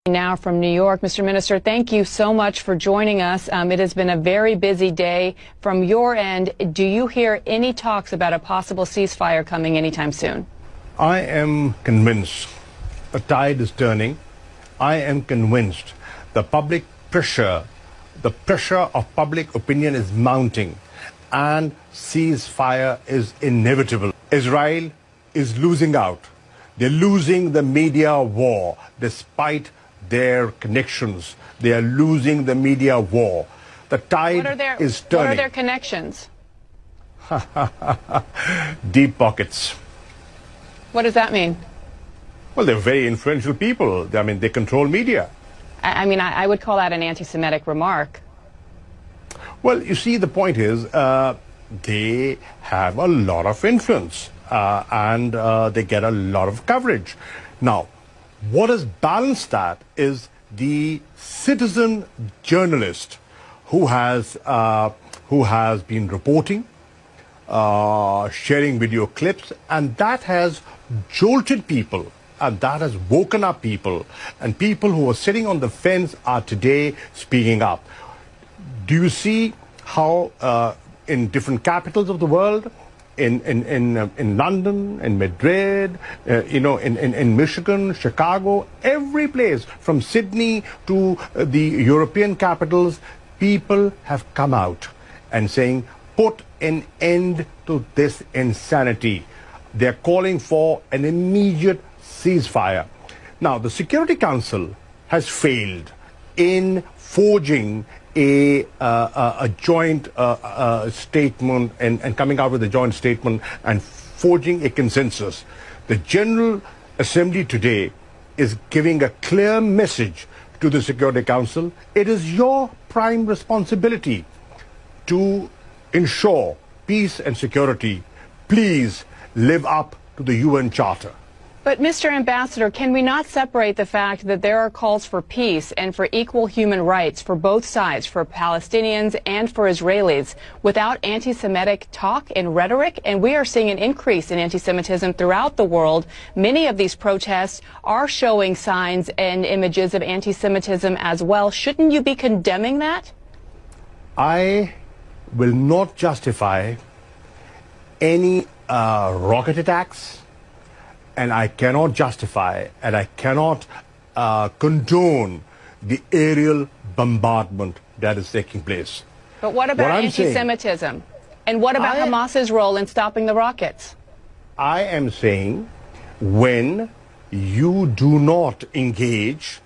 Now from New York. Mr. Minister, thank you so much for joining us. It has been a very busy day. From your end, do you hear any talks about a possible ceasefire coming anytime soon? I am convinced the tide is turning. I am convinced the public pressure, the pressure of public opinion is mounting, and ceasefire is inevitable. Israel is losing out. They're losing the media war despite their connections. They are losing the media war. The tide is turning. What are their connections? Deep pockets. What does that mean? Well, they're very influential people. I mean, they control media. I would call that an anti-Semitic remark. Well, you see, the point is they have a lot of influence and they get a lot of coverage. Now, what has balanced that is the citizen journalist who has been reporting, sharing video clips, and that has jolted people, and that has woken up people, and people who are sitting on the fence are today speaking up. Do you see how in different capitals of the world, in London, in Madrid, in Michigan, Chicago, every place from Sydney to the European capitals, people have come out and saying, put an end to this insanity. They're calling for an immediate ceasefire. Now, the Security Council has failed in forging a joint statement and coming out with a joint statement and forging a consensus. The General Assembly today is giving a clear message to the Security Council. It is your prime responsibility to ensure peace and security. Please live up to the UN Charter. But, Mr. Ambassador, can we not separate the fact that there are calls for peace and for equal human rights for both sides, for Palestinians and for Israelis, without anti-Semitic talk and rhetoric? And we are seeing an increase in anti-Semitism throughout the world. Many of these protests are showing signs and images of anti-Semitism as well. Shouldn't you be condemning that? I will not justify any rocket attacks, and I cannot justify and I cannot condone the aerial bombardment that is taking place. But what about anti-Semitism? And what about Hamas's role in stopping the rockets? I am saying when you do not engage